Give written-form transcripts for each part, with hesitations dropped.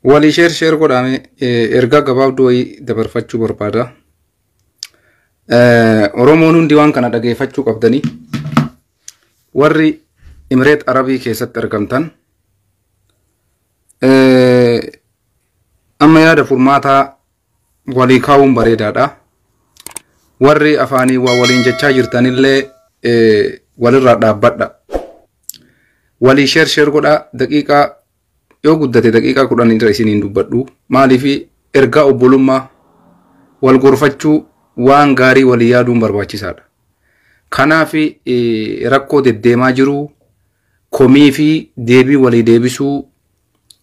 Wali share godhame ergaa gababdu wayi dabarfachuu barbaada. Oromoon hundi waan kana dhageeffachuu qabdanii warri Imireet Arabii keessatti argamtan amma yaada furmaataa walii kaa'uun bareedaadha. Warri afaanii waa waliin jechaa jirtanillee walirraa dhaabbadha. Walii share godhaa daqiiqaa yoo guddate daqiiqaa 10 irra isiniin dubbadhu. Maaliif ergaa obbolummaa wal gorfachuu waan gaarii walii yaaduun barbaachisaadha. Kanaaf rakkoo deddeemaa jiru komii fi deebii walii deebisuu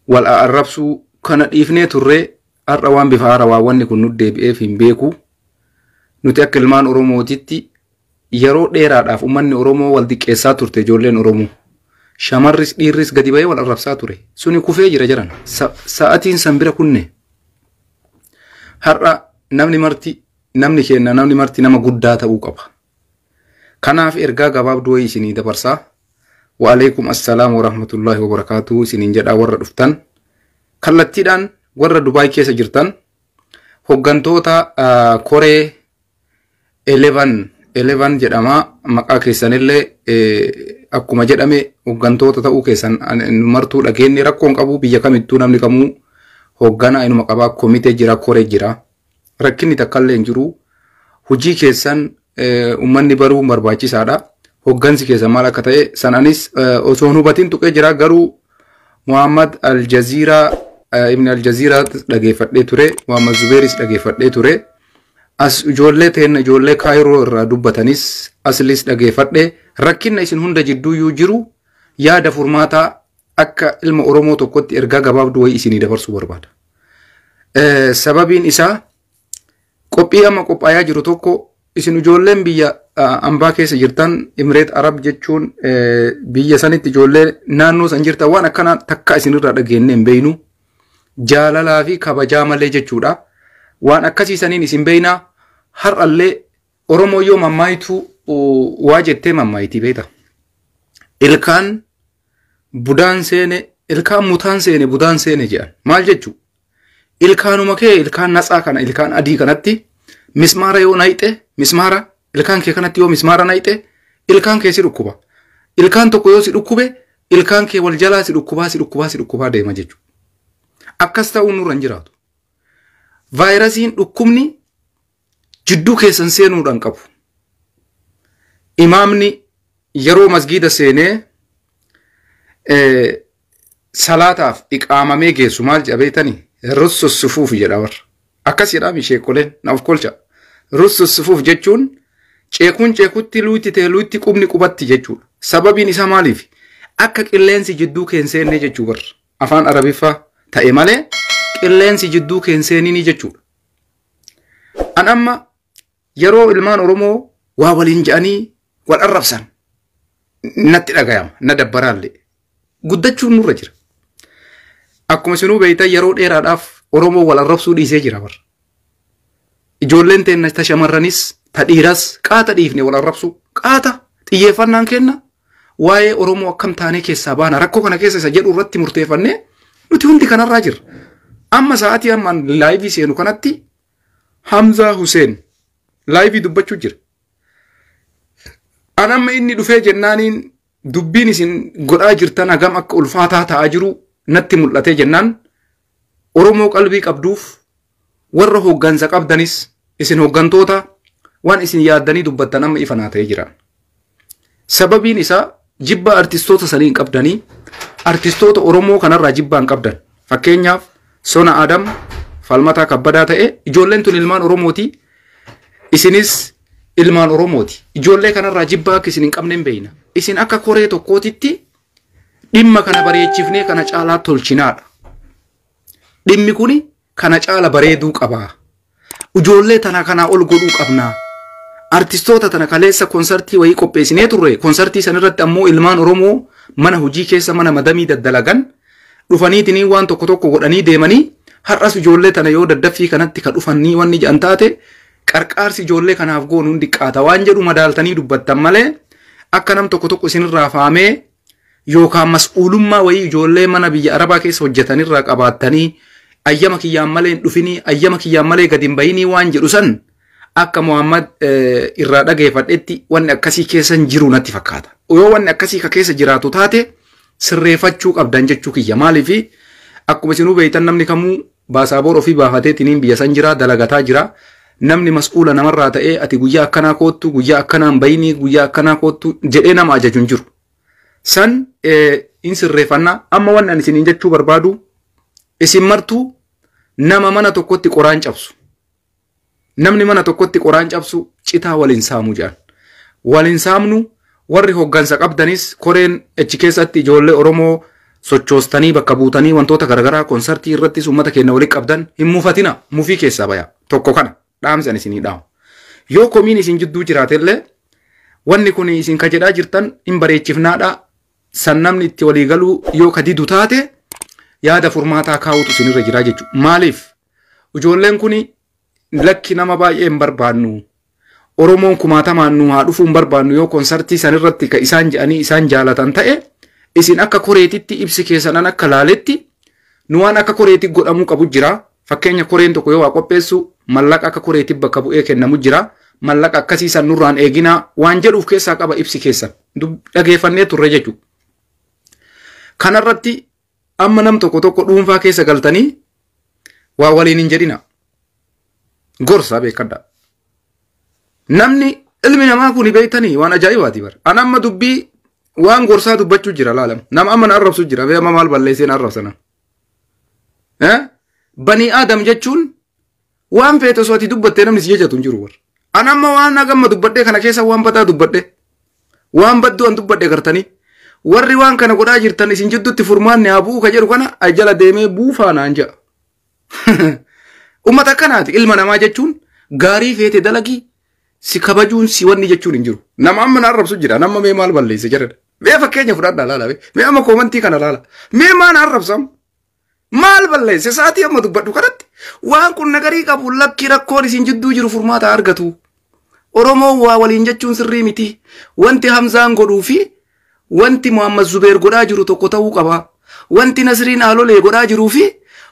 wal arrabsuu kana dhiifnee turre har'a waan bifa haarawaa wanni kun nu deebi'eef hin beeku. Nuti akka ilmaan Oromootitti yeroo dheeraadhaaf uummanni Oromoo wal diqqeessaa turte ijoolleen Oromoo. Shamarris dhiirris gadi ba'ee wal arrabsaa ture. Suni kufee jira jiran. Sa'aatiin sanbira kunne. Har'a namni marti nama guddaa ta'uu qaba. Kanaaf ergaa gabaabduu wayii isinii dabarsaa. Wa alaykum assalaam wa rahmatullahi wa barakatuh isiniin jedhaa warra dhuftan. Kallattiidhaan warra Dubbay keessa jirtan hoggantoota koree 11 jedhama maqaa keessanillee akkuma jedhame hoggantoota ta'uu keessan martuu dhageenye rakkoon qabu biyya kamittuu namni kamuu hoggana inuma qabaa komitee jira koree jira rakkinni takkallee hin jiru hojii keessan ummanni baruu barbaachisaadha hoggansi keessan maal akka ta'e sananis osoo hubatiin tuqee jira garuu Muhammad Al-Jazeera Ibn Al-Jazeera dhageeffadhee ture Muhammad Zubairis dhageeffadhee ture as ijoollee teenya ijoollee Kaayiroo irraa dubbatanis aslis dhageeffadhee rakkinna isin hunda jidduu jiru yaada furmaataa akka ilma Oromoo tokkotti ergaa gabaabduu wayii isinii dabarsuu barbaada. Sababiin isaa qophii amma qophaayaa jiru tokko isin ijoolleen biyya ambaa keessa jirtan Imireet Arab jechuun biyya sanitti ijoollee naannoo san jirtan waan akkana takka isinirraa dhageenye hin beeynu jaalalaa fi kabajaa malee jechuudha. Waan akkasiisaniin isin beeyna har'allee Oromoo yoo mammaayitu waa jettee mammaayitii beeta. Ilkaan budaan seene ilkaan mutaan seene budaan seene jedhan maal jechuu ilkaanuma kee ilkaan natsaa kana ilkaan adii kanatti mismaara yoo nayxe mismaara ilkaan kee kanatti yoo mismaara nayxe ilkaan kee si dhukkuba ilkaan tokko yoo si dhukkube ilkaan kee wal jalaa si dhukkubaa deema jechuu akkas ta'uu nurra hin jiraatu. Vaayirasiin dhukkubni jidduu keessan seenuudhaan qabu. Imaamni yeroo masgiida seenee salaataaf iqaamamee geessu maal jedhabeetanii russussufuuf jedha warra. Akkas jedhami sheekoleen naaf kolcha. Russussufuuf jechuun ceekuun ceekutti luutti ta'e luutti qubni qubatti jechuudha. Sababiin isaa maaliif? Akka qilleensi jidduu keenseenee jechuu warra. Afaan Arabiffaa ta'e malee qilleensi jidduu keenseenii jechuudha. An amma yeroo ilmaan Oromoo waa waliin jedhanii wal arrabsan natti dhagayama na dabbaraallee guddachuun nurra jira. Akkuma isinuu beeytan yeroo dheeraadhaaf Oromoo wal arrabsuu dhiisee jira warra. Ijoolleen teenya ta shamarranis ta dhiiras qaata dhiifne wal arrabsuu qaata xiyyeeffannaan kenna waa'ee Oromoo akkam taanee keessaa baana rakkoo kana keessa isa jedhu irratti murteeffannee nuti hundi kanarraa jirra. Amma sa'aatii ammaan laayivii seenu kanatti Hamza Hussein laayivii dubbachuu jira. An amma inni dhufee jennaaniin dubbiin isin godhaa jirtan hagam akka ulfaataa ta'aa jiru natti mul'atee jennaan Oromoo qalbii qabduuf warra hoggansa qabdanis isin hoggantoota waan isin yaaddanii dubbattan amma ifanaa ta'ee jira. Sababiin isaa jibba artistoota saniin qabdanii artistoota Oromoo kanarraa jibbaan qabdan. Fakkeenyaaf Sona Adam falmataa kabbadaa ta'e ijoolleen tun ilmaan Oromooti isinis ilmaan Oromooti ijoollee kanarraa jibbaa akka isin hin qabne hin beeyna isin akka koree tokkootitti dhimma kana bareechifnee kana caalaa tolchinaadha dhimmi kuni kana caala bareeduu qabaa ijoollee tana kanaa ol godhuu qabnaa artistoota tana kaleessa konsartii wayii qopheessinee turre konsartii sanirratti ammoo ilmaan Oromoo mana hojii keessa mana madamii daddalagan dhufaniitiin waan tokko godhanii deemanii har'as ijoollee tana yoo daddaffii kanatti ka dhufanii wanni jedhan taate qarqaarsi ijoollee kanaaf goonuun diqqaata waan jedhu madaaltanii dubbattan malee akka nam tokko isinirraa faamee yookaan mas'uulummaa wayii ijoollee mana biyya Arabaa keessa hojjetanirraa qabaatanii ayyama kiyyaan malee hin dhufinii ayyama kiyyaan malee gadi hin bayinii waan jedhu san akka Muhammad irraa dhageeffadhetti wanni akkasii keessa hin jiru natti fakkaata. Yoo wanni akkasii ka keessa jiraatu taate sirreeffachuu qabdan jechuu kiyya. Maaliifi akkuma isinuu beektan namni kamuu baasaboor ofii baafateetiniin biyya san jira dalagataa jira. Namni mas'uula namarraa ta'ee ati guyyaa akkanaa koottu guyyaa akkanaan bayinii guyyaa akkanaa koottu jedhee nama ajaju hin jiru. San in sirreeffannaa amma waan ani isiniin jechuu barbaadu isin martuu nama mana tokkotti qoraan cabsu. Namni mana tokkotti qoraan cabsu citaa waliin saamuu jedhan. Waliin saamnu warri hoggansa qabdanis koreen achi keessatti ijoollee Oromoo sochoostanii bakka buutanii wantoota garagaraa konsartii irrattis uummata keenya walitti qabdan hin mufatina mufii keessaa baya. Tokko kana dhaamsan isinii dhaamu. Yoo komiin isin jidduu jiraatellee wanni kun isin ka jedhaa jirtan hin bareechifnaadha. San namni itti walii galuu yoo ka didu taate yaada furmaataa kaa'utu isinirra jira jechuudha. Maaliif ijoolleen kun lakki nama baay'ee hin barbaannu. Oromoon kumaatamaan nu haa dhufuun barbaannu yoo konsartii san irratti ka isaan jedhanii isaan jaalatan ta'e isin akka koreetitti ibsi keessanan akka laaletti nu waan akka koreetti godhamuu qabu jira. Fakkeenya koreen tokko yoo waa qopheessu mallaqa akka koreetti bakka bu'ee kennamu jira. Mallaqa akkasii san nurraan eeginaa waan jedhuuf keessaa qaba ibsi keessan. Dhageeffannee turre jechuudha. Kanarratti amma nam tokko dhuunfaa keessa galtanii waa waliin hin jedhina. Gorsa beekadha. Namni ilmi namaa kun beeytanii waan ajaa'ibaati bara. An amma dubbii waan gorsaa dubbachuu jira laalam. Nama amma na arrabsu jira. Bee amma maal balleesseen arrabsanan. Banii Aadam jechuun waan feete osoo ati dubbattee namni si jajatu hin jiru bara. An amma waan nagamma dubbadhee kana keessa waan badaa dubbadhe. Waan badduu an dubbadhe gartanii. Warri waan kana godhaa jirtan isin jidduutti furmaanne haa bu'u ka jedhu kana ajjala deemee buufaa naan ja'a. Ummata akkanaati ilma namaa jechuun gaarii feete dalagii si kabajuun si wanni jechuun hin jiru. Nama amma na arrabsu jira. Nama mee maal balleesse jedhedha. Mee fakkeenya fudhadhaa laala. Mee amma koomantii kana laala. Mee maan arrabsam? Maal balleesse sa'aatii amma dubbadhu kanatti waan kun nagarii qabu lakki rakkoon isin jidduu jiru furmaata argatu. Oromoo waa waliin jechuun sirrii miti. Wanti Hamzaan godhuu fi wanti Muhammad Zubeer godhaa jiru tokko ta'uu qaba. Wanti Nasriin Alolee godhaa jiruu fi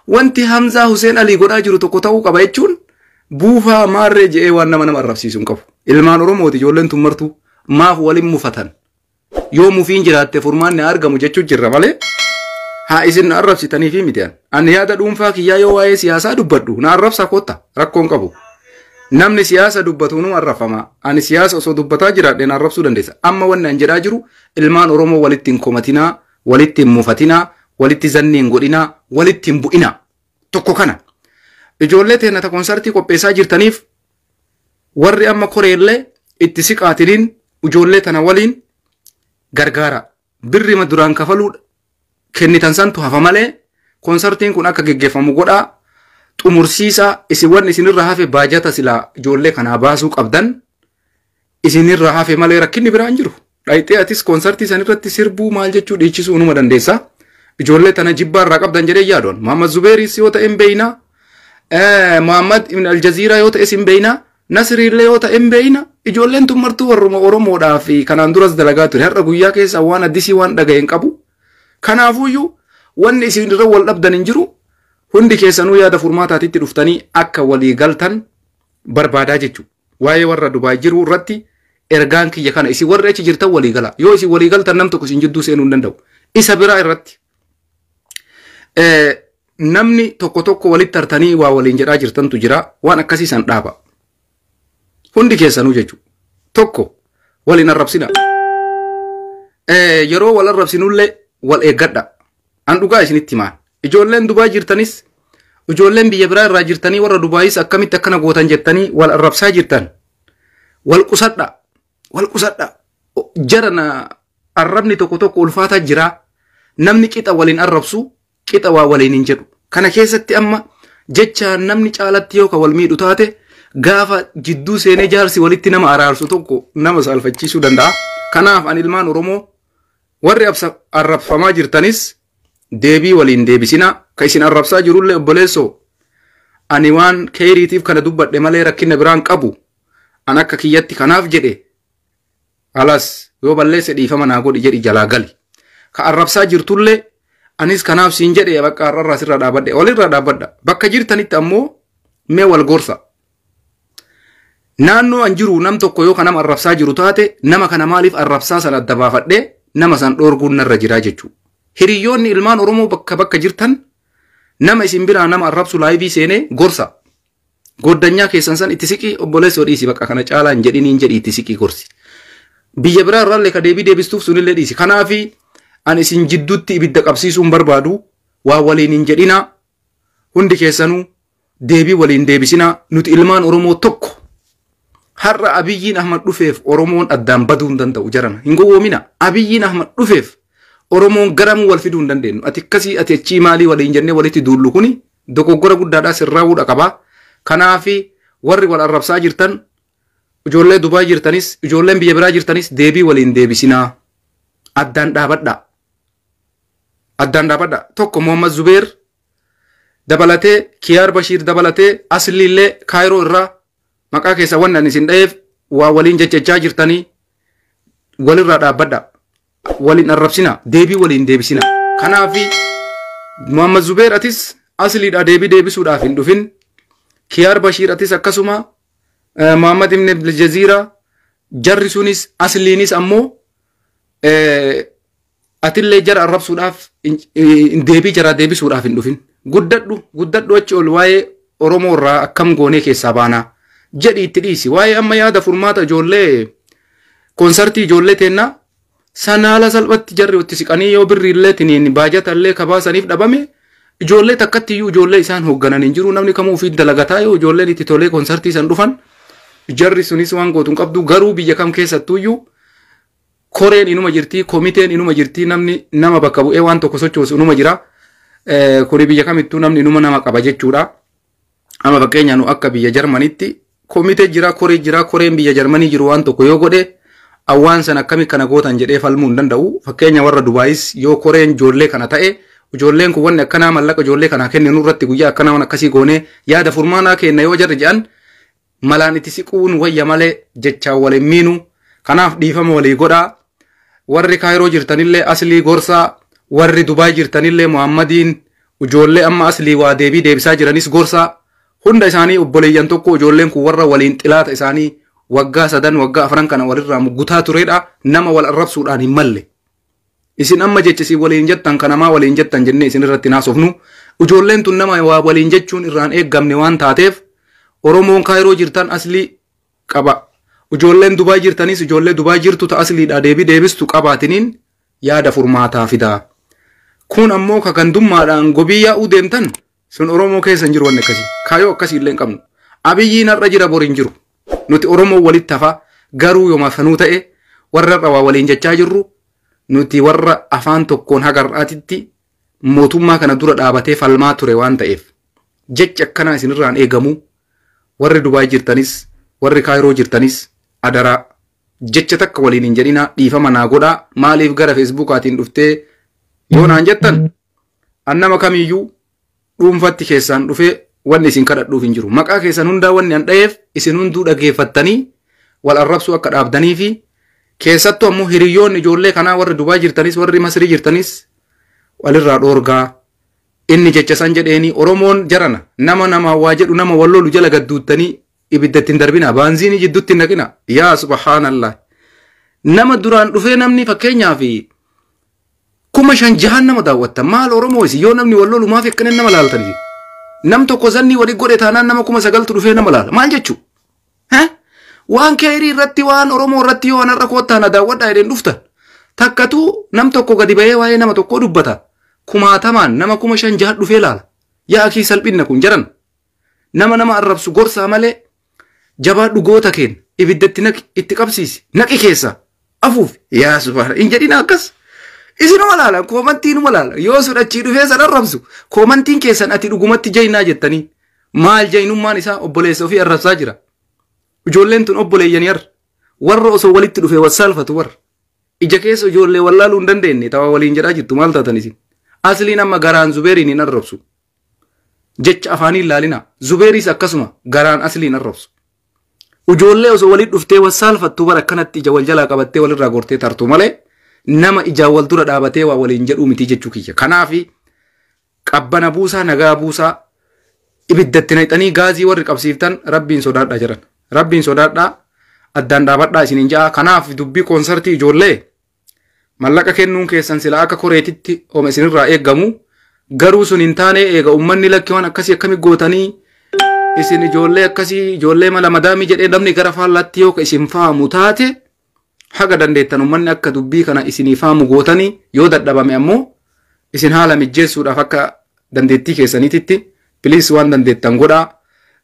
wanti Hamzaa Hussein Ali godhaa jiru tokko ta'uu qaba jechuun buufaa maarree je'ee waan nama arrabsiisu hin qabu. Ilmaan Oromooti ijoolleen tun martuu maaf waliin mufatan. Yoo mufiin jiraatte furmaanni argamu jechuu jirra malee haa isin na arrabsitanii fi miti ani yaada dhuunfaa kiyyaa yoo waa'ee siyaasaa dubbadhu na arrabsa kotta rakkoon qabu. Namni siyaasa dubbatu nu arrafama. Ani siyaasa osoo dubbataa jiraadhe na arrabsuu dandeessa. Amma wanni an jedhaa jiru ilmaan Oromoo walitti hin komatinaa, walitti hin mufatinaa, walitti zanni hin godhinaa, walitti hin bu'inaa. Tokko kana. Ijoollee teennata konsartii qopheessaa jirtaniif warri amma koreellee itti siqaatiniin ijoollee tana waliin gargaara. Birrima duraan kafaluudha. Kennitan santu hafa malee konsartiin kun akka geggeeffamu godhaa. Xumursiisa isin isinirra hafe baajata silaa ijoollee kanaa baasuu qabdan isinirra hafe malee rakkinni biraan jiru. Dhayitee atis konsartii sanirratti sirbuu maal jechuu dhiichisuu numa dandeessa. Ijoollee tana jibbaarraa qabdan jedhee yaadoon. Muhammad Zubeeris yoo ta'e hin beeyna. Muhammad Ibn Aljaziiraa yoo ta'e hin beeyna. Nasriillee yoo ta'e hin beeyna. Ijoolleen tun martuu warruma Oromoodhaa fi kanaan duras dalagaa ture. Har'a guyyaa keessa waan addisii waan dhaga'e hin qabu. Kanaafuyyuu wanni isinirra wal dhabdan hin jiru. Hundi keessanuu yaada furmaataatitti dhuftanii akka walii galtan barbaadaa jechuudha. Waa'ee warra Dubaay jiru irratti ergaan kiyya kana isin warri achi jirtan walii gala. Yoo isin walii galtan nam tokko isin jidduu seenuu hin danda'u. Isa biraa irratti namni tokko walitti tartanii waa waliin jedhaa jirtantu jira. Waan akkasii san dhaaba. Hundi keessanuu jechuudha. Tokko waliin arrabsina. Yeroo wal arrabsinullee wal eeggadha. An dhugaa isinitti himaan. Ijoolleen Dubaay jirtanis ijoolleen biyya biraa irraa jirtanii warra Dubaayis akkamitti akkana gootan jettanii wal arrabsaa jirtan. Wal qusadha. Jarana arrabni tokko ulfaataa jira. Namni qixa waliin arrabsu qixa waa waliin hin jedhu. Kana keessatti amma jecha namni caalatti yoo ka wal miidhu taate gaafa jidduu seenee jaarsi walitti nama araarsu tokko nama saalfachiisuu danda'a. Kanaaf an ilmaan Oromoo warri arrabfamaa jirtanis deebii waliin deebisina ka isin arrabsaa jirullee obboleessoo ani waan keeriitiif kana dubbadhe malee rakkina biraan qabu an akka kiyyatti kanaaf jedhe alas yoo balleesse dhiifama naa godhi jedhi jalaa gali. ka arrabsaa jirtullee anis kanaaf siin jedhe bakka arrarraa sirra dhaabadhe walirra dhaabadha bakka jirtanitti ammoo mee wal gorsa naannoo an jiru nam tokko yoo kanam arrabsaa jiru taate nama kana maaliif arrabsaa sana adda baafadhe nama san dhoorguun narra jiraa jechuu hiriyoonni ilmaan Oromoo bakka jirtan nama isin biraa nama arrabsu laayivii seenee gorsa goddanyaa keessan san itti siqii obboleessa dhiisi bakka kana caalaa hin jedhiniin jedhi itti siqii gorsi biyya biraa irraallee ka deebistuuf sunillee dhiisi kanaafi an isin jidduutti ibidda qabsiisuun barbaadu waa waliin hin jedhinaa hundi keessanuu deebii waliin deebisinaa nuti ilmaan Oromoo tokko har'a Abiyyiin Ahmad dhufeef Oromoon addaan baduu hin danda'u jarana hin gowwoomina Abiyyiin Ahmad dhufeef Oromoon garamuu wal fiduu hin dandeenyu ati akkasii ati achii maalii waliin jennee walitti duullu kuni dogoggora guddaadhaa sirraa'uudha qabaa kanaafi warri wal arrabsaa jirtan ijoollee Dubaay jirtanis ijoolleen biyya biraa jirtanis deebii waliin deebisinaa addaan dhaabadha tokko Muhammad Zubeer dabalatee Kiyaar Bashiir dabalatee asliillee Kaayiroo irraa maqaa keessa wannan isin dhayeef waa waliin jechachaa jirtanii walirraa dhaabbadha waliin arrabsina deebii waliin deebisina kanaafi Muhammad Zubeer atis asliidha deebii deebisuudhaaf hin dhufin Kiyaar Bashiir atis akkasuma Muhammad ibn al-Jazeera jarri sunis asliinis ammoo atillee jara arrabsuudhaaf deebii jara deebisuudhaaf hin dhufin guddadhu achi ol waa'ee Oromoo irraa akkam goonee keessaa baanaa jedhi itti dhiisi waa'ee amma yaada furmaata ijoollee konsartii ijoollee teennaa sanaala salphatti jarri itti siqanii yoo birriillee tiniin baajatallee kabaasaniif dhabame ijoollee takkatti iyyuu ijoollee isaan hoogganan hin jiru namni kamuu fi dalagataa yoo ijoolleen itti tolee konsartii san dhufan jarri sunis waan gootuun qabdu garuu biyya kam keessattuu iyyuu koreen inuma jirti komiteen inuma jirti namni nama bakka bu'ee waan tokko sochoosu inuma jira kuri biyya kamittuu namni inuma nama qaba jechuudha amma fakkeenya nu akka biyya Jarmanitti komitee jira koreen biyya Jarmanii jiru waan tokko yoo godhe awwaan san akkami kana gootan jedhee falmuu hin danda'u fakkeenya warra Dubaayis yoo koreen ijoollee kana ta'e ijoolleen kun wanni akkanaa mallaqa ijoollee kana kenninu irratti guyyaa akkanaa waan akkasii goone yaada furmaanaa kenna yoo jarri jedhan malaan itti siquun wayya malee jechaan waliin miinu kanaaf dhiifama walii godhaa warri Kaayiroo jirtanillee aslii gorsaa warri Dubaay jirtanillee Muhammadiin ijoollee amma aslii waa deebii deebisaa jiranis gorsaa hunda isaanii obboleeyyan tokko ijoolleen kun warra waliin xilaata isaanii waggaa 3 waggaa 4 kana walirraa muggutaa turedha nama wal arrabsuudhaan hin malle isin amma jechisi waliin jettan kanamaa waliin jettan jennee isin irratti naasofnu ijoolleen tun nama waa waliin jechuun irraan eeggamne waan taateef Oromoon Kaayiroo jirtan aslii qaba ijoolleen Dubaay jirtanis ijoollee Dubaay jirtu ta asliidha deebii deebistu qabaatiniin yaada furmaataa fidaa kun ammoo ka gandummaadhaan gobiyyaa deemtan sun Oromoo keessa hin jiru wanni akkasii kaayoo akkasii illee hin qabnu Abiyyiin har'a jira bor hin jiru nuti Oromoo walitti hafa garuu yooma sanuu ta'e warra waa waliin jechaa jirru nuti warra afaan tokkoon hagar'aatitti mootummaa kana dura dhaabatee falmaa ture waan ta'eef jecha akkanaa isinirraan eegamu warri Dubaay jirtanis warri Kaayiroo jirtanis adaraa jecha takka waliin hin jedhina dhiifama naa godhaa maaliif gara Feesbuukaatiin dhuftee yoo naan jettan annama kamiyyuu dhuunfatti keessaan dhufee wanni isin kadhadhuuf hin jiru maqaa keessan hundaa wanni an dhayeef isin hunduu dhageeffattanii wal arrabsuu akka dhaabdanii fi keessattuu ammoo hiriyoonni ijoollee kanaa warri Dubaay jirtanis warri Masrii jirtanis walirraa dhoorgaa inni jecha san jedheeni Oromoon jarana nama waa jedhu nama wallolu jala gadduuttanii ibiddatti hin darbina baanziinii jidduutti hin naqina yaa subhaanallah nama duraan dhufee namni fakkeenyaaf 5,000 nama daawwatta maal Oromoo isi yoo namni wallolu maaf akkana nama laaltanii nam tokko zanni wali godhe taanaan nama 9,000 dhufee nama laala maal jechuu waan keerii irratti waan Oromoo irratti yoo anarra koottaan daawwadhaa jedheen dhuftan takkatu nam tokko gadi bahee waa'ee nama tokko dubbata 10,000 nama 5,000 dhufee laala yaa akii salphinna kun jaran nama arrabsu gorsaa malee jabaa dhugoota keen ibiddatti naqi itti qabsiisi naqi keessa afuuf yaa subhaana in jedhina akkas isinuma laala koomantiinuma laala yoo sudhachii dhufee san arrabsu koomantiin keessan ati dhugumatti jaynaa jettanii maal jaynummaan isaa obboleessa ofii arrabsaa jira ijoolleen tun obboleeyyanii warra osoo walitti dhufee wassaalfatu warra ija keessa ijoollee wallaaluu hin dandeenye tawa waliin jedhaa jirtu maal taatan isin asliin amma garaan Zubeeriin hin arrabsu jecha afaaniin laalina Zubeeriis akkasuma garaan asliin arrabsu ijoollee osoo walitti dhuftee wassaalfattu bara akkanatti ija wal jalaa qabattee walirraa gortee tartu malee nama ijaan wal dura dhaabatee waa waliin jedhuu miti jechuu kiyya. Kanaafi qabbana buusaa nagaa buusaa ibiddatti naqxanii gaazii warri qabsiiftan rabbiin sodaadhaa jiran. Rabbiin sodaadhaa addaan dhaabadhaa isiniin ja'a. Kanaaf dubbii koonsartii ijoollee mallaqa kennuun keessan sila akka koreetitti ooma isinirraa eeggamu. Garuu sun hin taane eega ummanni lakkiwwan akkasii akkami gootanii isin ijoollee akkasii ijoollee mala madaamii jedhee namni gara faallatti yoo isin faamu taate haga dandeettan ummanni akka dubbii kana isinii faamu gootanii yoo dadhabame ammoo isin haala mijjeessuudhaaf akka dandeettii keessaniititti piliis waan dandeettan godhaa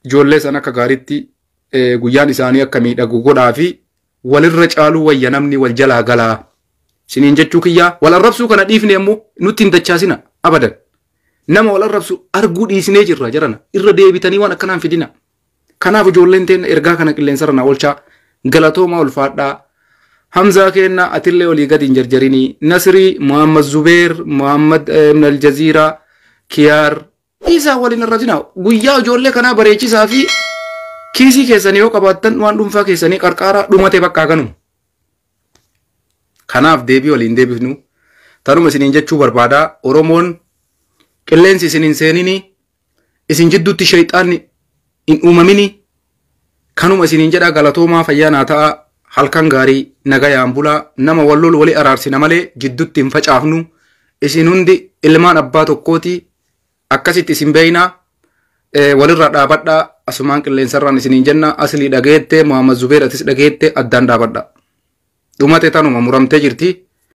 ijoollee san akka gaariitti guyyaan isaanii akka miidhagu godhaa fi walirra caaluu wayya namni wal jalaa galaa isiniin jechuu kiyyaa wal arrabsuu kana dhiifne ammoo nutti hin dachaasina abadan. Nama wal arrabsu arguu dhiisnee jirra jarana irra deebitanii waan akkanaan fidina. Kanaaf ijoolleen teenya ergaa kana qilleensarra na oolchaa galatoomaa ulfaadhaa. Hamzaa kenna atillee olii gadi hin jarjarinii. Nasrii, Muhammad Zubeer, Muhammad ibn al-Jaziiraa, Kiyaar isaa waliin irratina. Guyyaa ijoollee kanaa bareechisaa fi kiisii keessanii yoo qabaattan waan dhuunfaa keessanii qarqaaraa dhumate bakkaa kanuma. Kanaaf deebii waliin deebifnu. Tanuma isiniin jechuu barbaadaa Oromoon qilleensi isin hin seenini isin jidduutti shayxaanni hin uumamini kanuma isiniin jedha galatoomaa fayyaanaa ta'a halkan gaarii nagayaan bulaa nama wallol wali araarsina malee jidduutti hin facaafnu isin hundi ilmaan abbaa tokkooti akkasitti isin beeyna walirra dhaabadhaa asumaan qilleensarraan isiniin jenna aslii dhageette Muhammad Zubeer atis dhageette addaan dhaabadha dhumate tanuma muramtee jirti.